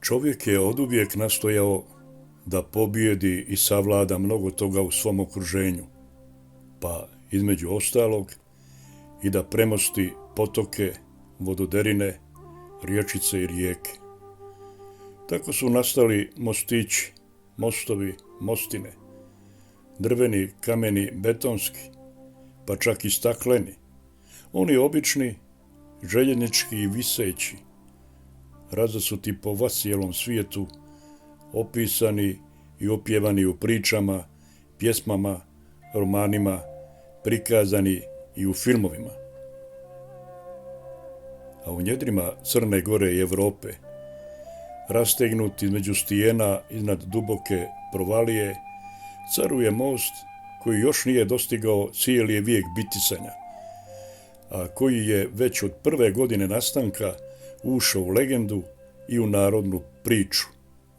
Čovjek je oduvijek nastojao da pobijedi i savlada mnogo toga u svom okruženju, pa između ostalog i da premosti potoke, vododerine, rječice i rijeke. Tako su nastali mostići, mostovi, mostine, drveni, kameni, betonski, pa čak i stakleni, oni obični, željeznički i viseći, razasuti po cijelom svijetu, opisani i opjevani u pričama, pjesmama, romanima, prikazani i u filmovima. A u njedrima Crne Gore i Europe, rastegnut između stijena iznad duboke provalije, caruje most koji još nije dostigao cijeli vijek bitisanja, a koji je već od prve godine nastanka ušao u legendu i u narodnu priču,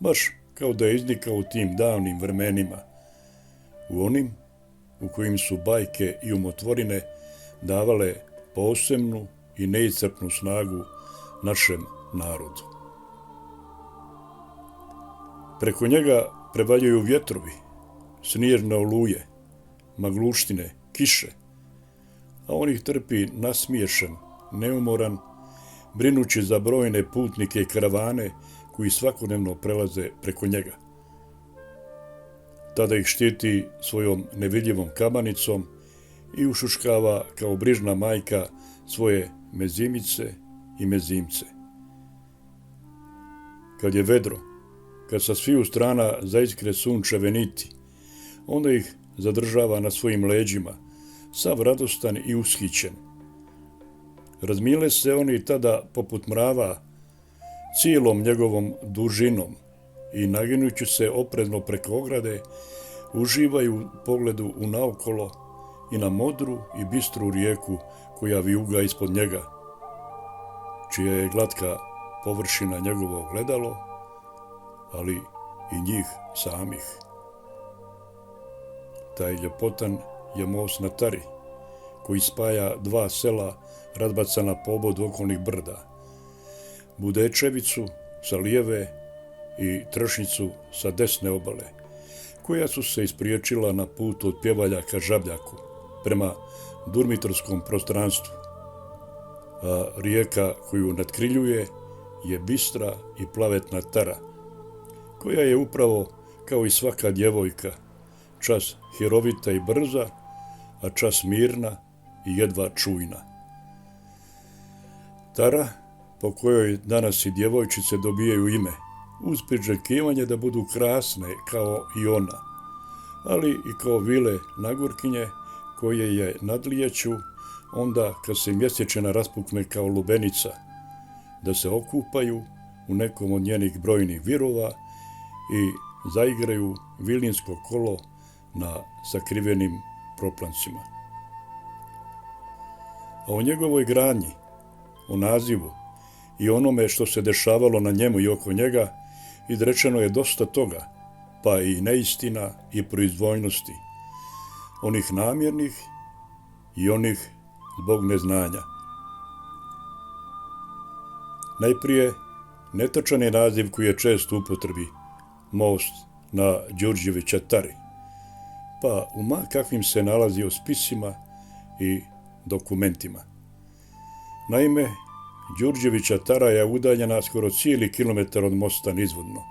baš kao da je iznikao u tim davnim vremenima, u onim u kojim su bajke i umotvorine davale posebnu i neiscrpnu snagu našem narodu. Preko njega prevaljuju vjetrovi, snježne oluje, magluštine, kiše, a on ih trpi nasmiješan, neumoran, brinući za brojne putnike i karavane koji svakodnevno prelaze preko njega. Tada ih štiti svojom nevidljivom kamanicom i ušuškava kao brižna majka svoje mezimice i mezimce. Kad je vedro, kad sa sviju strana zaiskre sunčeve niti, onda ih zadržava na svojim leđima, sav radostan i ushićen. Razmile se oni tada poput mrava cijelom njegovom dužinom i naginući se oprezno preko ograde, uživaju u pogledu unaokolo i na modru i bistru rijeku koja vijuga ispod njega, čija je glatka površina njegovo ogledalo, ali i njih samih. Taj ljepotan je most na Tari, koji spaja dva sela razbacana po obodu okolnih brda, Budečevicu sa lijeve i Tršnicu sa desne obale, koja su se ispriječila na putu od Pjevalja ka Žabljaku, prema durmitorskom prostranstvu, a rijeka koju natkriljuje je bistra i plavetna Tara, koja je upravo, kao i svaka djevojka, čas hirovita i brza, a čas mirna i jedva čujna. Tara, po kojoj danas i djevojčice dobijaju ime, uz priželjkivanje da budu krasne kao i ona, ali i kao vile nagorkinje koje je nadlijeću onda kad se mjesečina raspukne kao lubenica, da se okupaju u nekom od njenih brojnih virova i zaigraju vilinsko kolo na sakrivenim proplancima. A o njegovoj gradnji, o nazivu i onome što se dešavalo na njemu i oko njega izrečeno je dosta toga, pa i neistina i proizvoljnosti, onih namjernih i onih zbog neznanja. Najprije, netočan je naziv koji je često u upotrebi, most na Đurđevića Tari, pa u ma kakvim se nalazi o spisima i dokumentima. Naime, Đurđevića Tara je udaljena skoro cijeli kilometar od mosta nizvodno.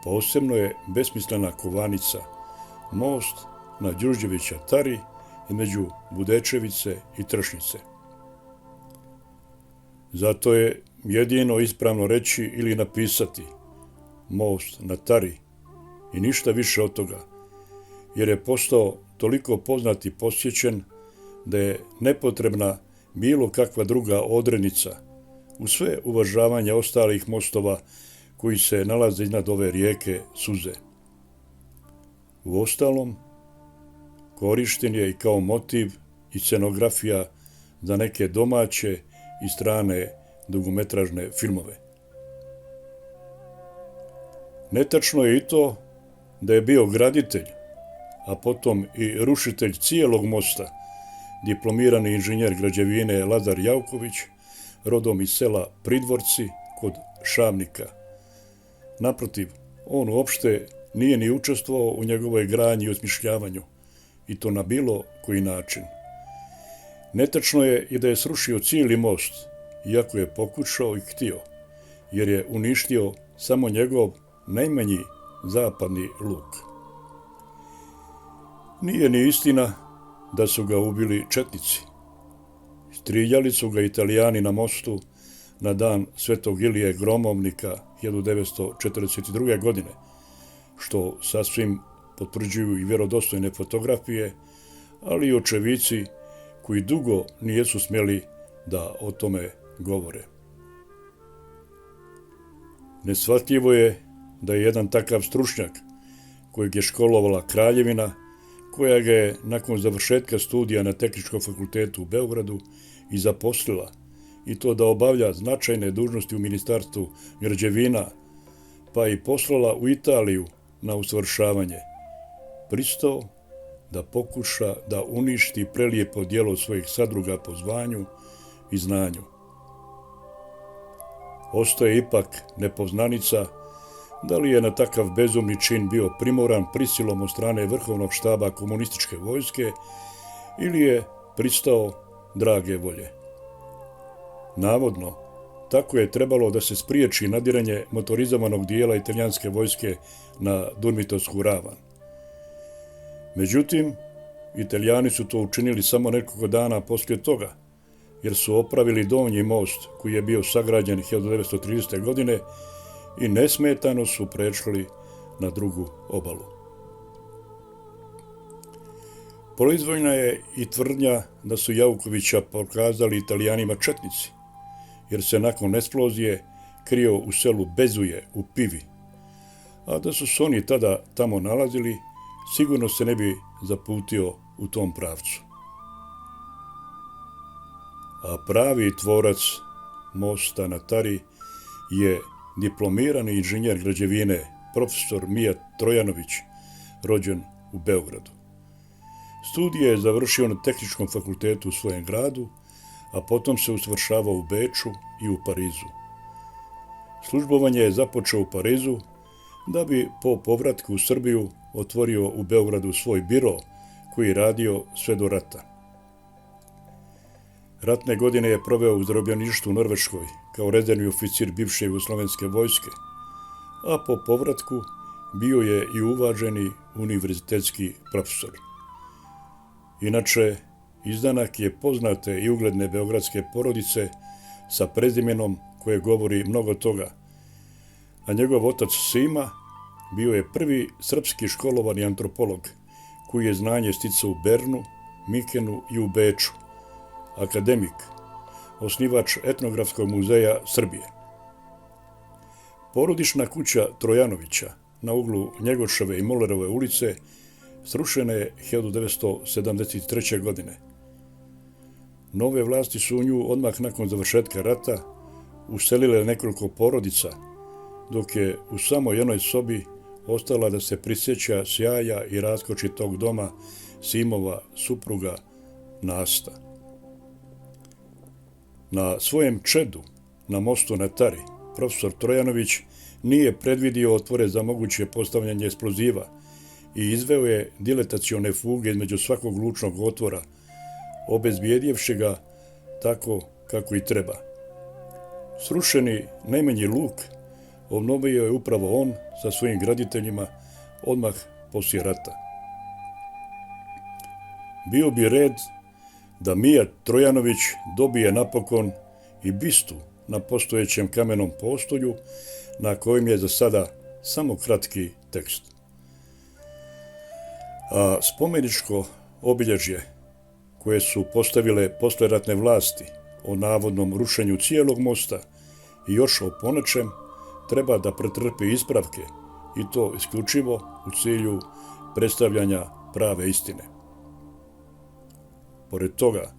Posebno je besmislena kovanica, most na Đurđevića Tari između Budečevice i Tršnice. Zato je jedino ispravno reći ili napisati most na Tari i ništa više od toga, jer je postao toliko poznat i posjećen da je nepotrebna bilo kakva druga odrednica u sve uvažavanje ostalih mostova koji se nalaze iznad ove rijeke Suze. Uostalom, korišten je i kao motiv i scenografija za neke domaće i strane dugometražne filmove. Netačno je i to da je bio graditelj, a potom i rušitelj cijelog mosta, diplomirani inženjer građevine Lazar Javković, rodom iz sela Pridvorci kod Šavnika, Naprotiv, on uopšte nije ni učestvovao u njegovoj gradnji i osmišljavanju, i to na bilo koji način. Netačno je i da je srušio cijeli most, iako je pokušao i htio, jer je uništio samo njegov najmanji zapadni luk. Nije ni istina da su ga ubili četnici. Strijeljali su ga Italijani na mostu na dan Svetog Ilije Gromovnika 1942. godine, što sasvim potvrđuju i vjerodostojne fotografije, ali i očevici koji dugo nisu smjeli da o tome govore. Neshvatljivo je da je jedan takav stručnjak, kojeg je školovala Kraljevina, koja ga je nakon završetka studija na Tehničkom fakultetu u Beogradu i zaposlila, i to da obavlja značajne dužnosti u Ministarstvu građevina, pa i poslala u Italiju na usavršavanje, pristao da pokuša da uništi prelijepo djelo svojih sadruga po zvanju i znanju. Ostaje ipak nepoznanica da li je na takav bezumni čin bio primoran prisilom od strane vrhovnog štaba komunističke vojske ili je pristao drage volje. Navodno, tako je trebalo da se spriječi nadiranje motorizovanog dijela italijanske vojske na Durmitovsku ravan. Međutim, Italijani su to učinili samo nekoliko dana poslije toga, jer su opravili donji most koji je bio sagrađen 1930. godine i nesmetano su prešli na drugu obalu. Proizvoljna je i tvrdnja da su Jaukovića pokazali Italijanima četnici, jer se nakon eksplozije krio u selu Bezuje u Pivi, a da su se oni tada tamo nalazili, sigurno se ne bi zaputio u tom pravcu. A pravi tvorac mosta na Tari je diplomirani inženjer građevine, profesor Mijat Trojanović, rođen u Beogradu. Studije je završio na Tehničkom fakultetu u svojem gradu, a potom se usavršavao u Beču i u Parizu. Službovanje je započeo u Parizu, da bi po povratku u Srbiju otvorio u Beogradu svoj biro koji je radio sve do rata. Ratne godine je proveo u zarobljeništvu u Norveškoj kao rezervni oficir bivše jugoslovenske vojske, a po povratku bio je i uvaženi univerzitetski profesor. Inače, izdanak je poznate i ugledne beogradske porodice sa prezimenom koje govori mnogo toga, a njegov otac Sima bio je prvi srpski školovani antropolog koji je znanje sticao u Bernu, Mikenu i u Beču, akademik, osnivač Etnografskog muzeja Srbije. Porodična kuća Trojanovića na uglu Njegoševe i Molerove ulice srušena je 1973. godine. Nove vlasti su u nju odmah nakon završetka rata uselile nekoliko porodica, dok je u samo jednoj sobi ostala da se prisjeća sjaja i raskoči tog doma Simova supruga Nasta. Na svojem čedu, na mostu na Tari, profesor Trojanović nije predvidio otvore za moguće postavljanje eksploziva i izveo je diletacione fuge između svakog lučnog otvora, obezbijedjevši ga tako kako i treba. Srušeni najmanji luk obnovio je upravo on sa svojim graditeljima odmah poslije rata. Bio bi red da Mijat Trojanović dobije napokon i bistu na postojećem kamenom postolju na kojem je za sada samo kratki tekst. A spomeničko obilježje koje su postavile posleratne vlasti o navodnom rušenju cijelog mosta i još o ponećem treba da pretrpi ispravke i to isključivo u cilju predstavljanja prave istine. Pored toga,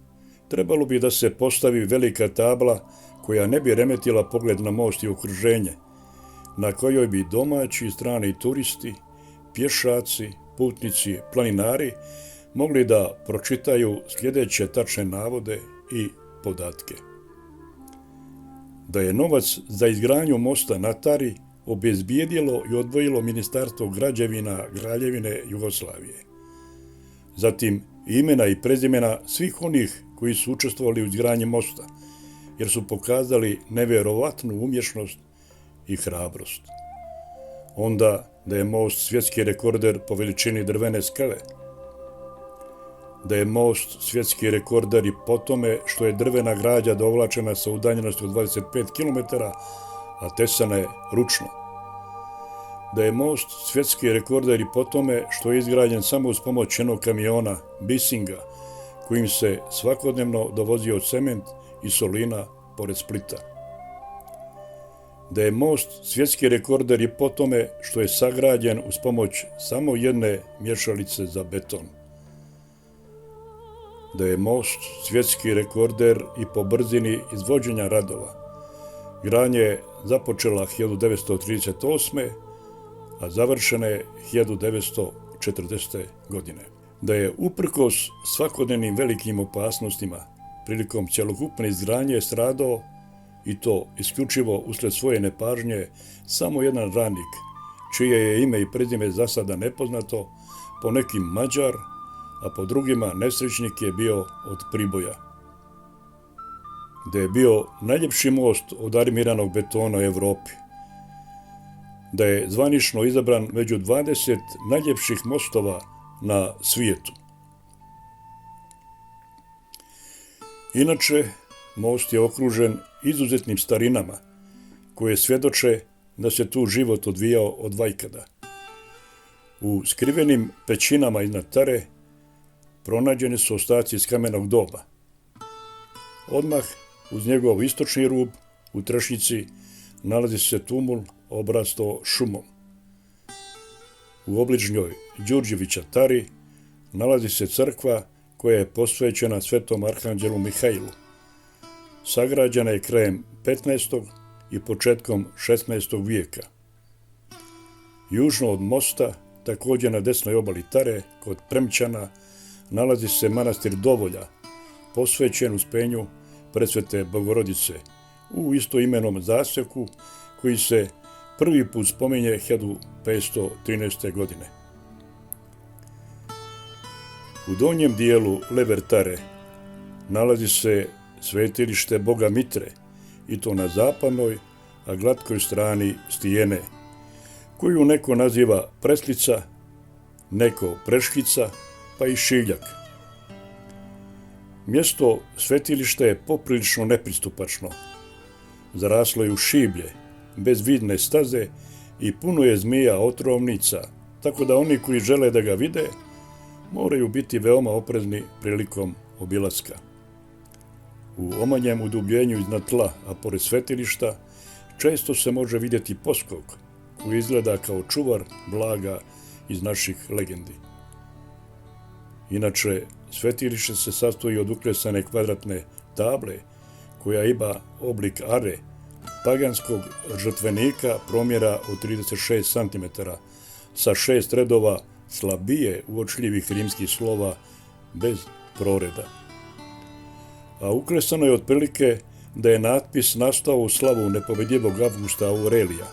trebalo bi da se postavi velika tabla koja ne bi remetila pogled na most i okruženje, na kojoj bi domaći i strani turisti, pješaci, putnici, planinari mogli da pročitaju sljedeće tačne navode i podatke. Da je novac za izgradnju mosta na Tari obezbijedilo i odvojilo Ministarstvo građevina Kraljevine Jugoslavije. Zatim imena i prezimena svih onih koji su učestvovali u izgradnji mosta, jer su pokazali nevjerovatnu umješnost i hrabrost. Onda da je most svjetski rekorder po veličini drvene skale, da je most svjetski rekorder i po tome što je drvena građa dovlačena sa udaljenosti od 25 km, a tesana je ručno. Da je most svjetski rekorder i po tome što je izgrađen samo uz pomoć jednog kamiona, Bisinga, kojim se svakodnevno dovozio cement i solina pored Splita. Da je most svjetski rekorder i po tome što je sagrađen uz pomoć samo jedne mješalice za beton. Da je most svjetski rekorder i po brzini izvođenja radova. Gradnja je započela 1938. a završena je 1940. godine. Da je uprkos svakodnevnim velikim opasnostima prilikom cjelokupne izgradnje stradao, i to isključivo uslijed svoje nepažnje, samo jedan radnik, čije je ime i prezime za sada nepoznato, po nekim Mađar, a po drugima nesrećnik je bio od Priboja. Da je bio najljepši most od armiranog betona u Europi. Da je zvanično izabran među 20 najljepših mostova na svijetu. Inače, most je okružen izuzetnim starinama, koje svjedoče da se tu život odvijao od vajkada. U skrivenim pećinama iznad Tare pronađeni su ostaci iz kamenog doba. Odmah uz njegov istočni rub u Trešnjici nalazi se tumul obrasto šumom. U obližnjoj Đurđevića Tari nalazi se crkva koja je posvećena svetom arhanđelu Mihajlu. Sagrađena je krajem 15. i početkom 16. vijeka. Južno od mosta, također na desnoj obali Tare, kod Premćana, nalazi se manastir Dovolja, posvećen Uspenju Presvete Bogorodice, u istoimenom zaseku koji se prvi put spominje 1513. godine. U donjem dijelu Lever-Tare nalazi se svetilište Boga Mitre, i to na zapadnoj, a glatkoj strani stijene, koju neko naziva Preslica, neko Preškica, pa i Šiljak. Mjesto svetilišta je poprilično nepristupačno. Zaraslo je u šiblje, bez vidne staze i puno je zmija otrovnica, tako da oni koji žele da ga vide moraju biti veoma oprezni prilikom obilaska. U omanjem udubljenju iznad tla, a pored svetilišta, često se može vidjeti poskok koji izgleda kao čuvar blaga iz naših legendi. Inače, svetilište se sastoji od uklesane kvadratne table koja ima oblik are, paganskog žrtvenika promjera od 36 cm sa 6 redova slabije uočljivih rimskih slova bez proreda. A uklesano je otprilike da je natpis nastao u slavu nepobjedljivog Avgusta Aurelija,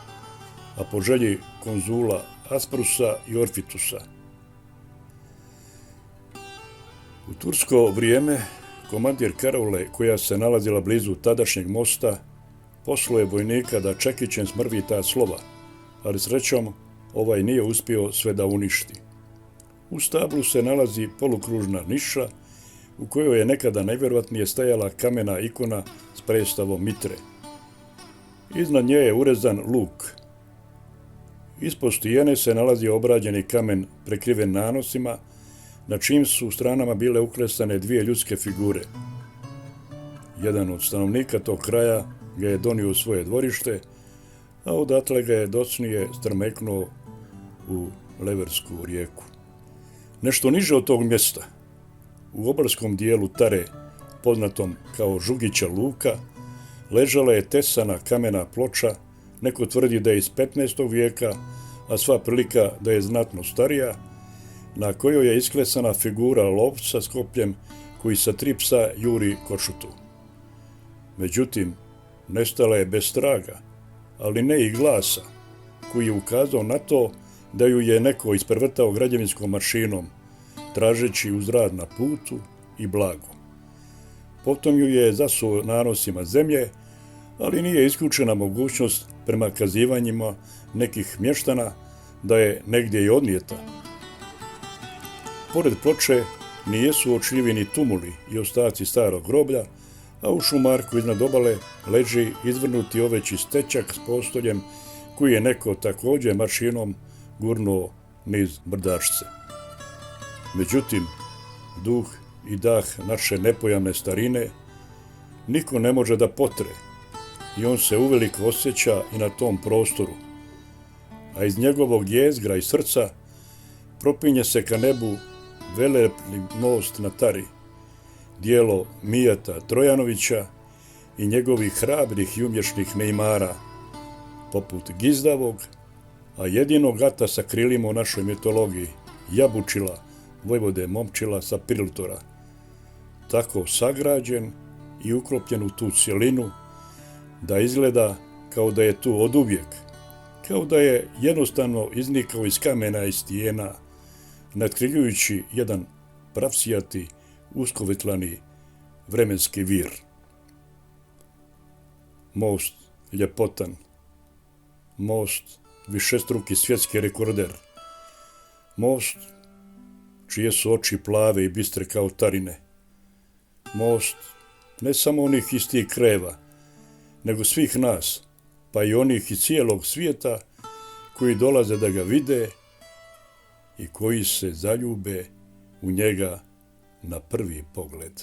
a po želji konzula Asprusa i Orfitusa. U tursko vrijeme komandir karaule, koja se nalazila blizu tadašnjeg mosta, poslao je vojnika da čekićem smrvi ta slova, ali srećom ovaj nije uspio sve da uništi. U stablu se nalazi polukružna niša u kojoj je nekada najvjerojatnije stajala kamena ikona s predstavom Mitre. Iznad nje je urezan luk. Ispod stijene se nalazi obrađeni kamen prekriven nanosima, na čijim su stranama bile uklesane dvije ljudske figure. Jedan od stanovnika tog kraja ga je donio u svoje dvorište, a odatle ga je docnije strmeknuo u Leversku rijeku. Nešto niže od tog mjesta, u obalskom dijelu Tare, poznatom kao Žugića luka, ležala je tesana kamena ploča, neko tvrdi da je iz 15. vijeka, a sva prilika da je znatno starija, na kojoj je isklesana figura lovca s kopljem koji sa 3 psa juri košutu. Međutim, nestala je bez traga, ali ne i glasa, koji je ukazao na to da ju je neko isprevrtao građevinskom mašinom, tražeći uzrad na putu i blago. Potom ju je zasuo nanosima zemlje, ali nije isključena mogućnost prema kazivanjima nekih mještana da je negdje i odnijeta. Pored ploče nijesu uočljivi ni tumuli i ostaci starog groblja, a u šumarku iznad obale leži izvrnuti oveći stečak s postoljem koji je neko također mašinom gurnuo niz brdašce. Međutim, duh i dah naše nepojamne starine niko ne može da potre i on se uveliko osjeća i na tom prostoru, a iz njegovog jezgra i srca propinje se ka nebu velelepni most na Tari, dijelo Mijata Trojanovića i njegovih hrabrih i umješnih neimara, poput Gizdavog, a jedinog ata sa krilima u našoj mitologiji, Jabučila, vojvode Momčila sa Priltora, tako sagrađen i uklopljen u tu cjelinu, da izgleda kao da je tu oduvijek, kao da je jednostavno iznikao iz kamena i stijena, natkriljujući jedan pravsijati, uskovitlani vremenski vir. Most ljepotan, most višestruki svjetski rekorder, most čije su oči plave i bistre kao Tarine, most ne samo onih istih kreva, nego svih nas, pa i onih iz cijelog svijeta koji dolaze da ga vide i koji se zaljube u njega na prvi pogled.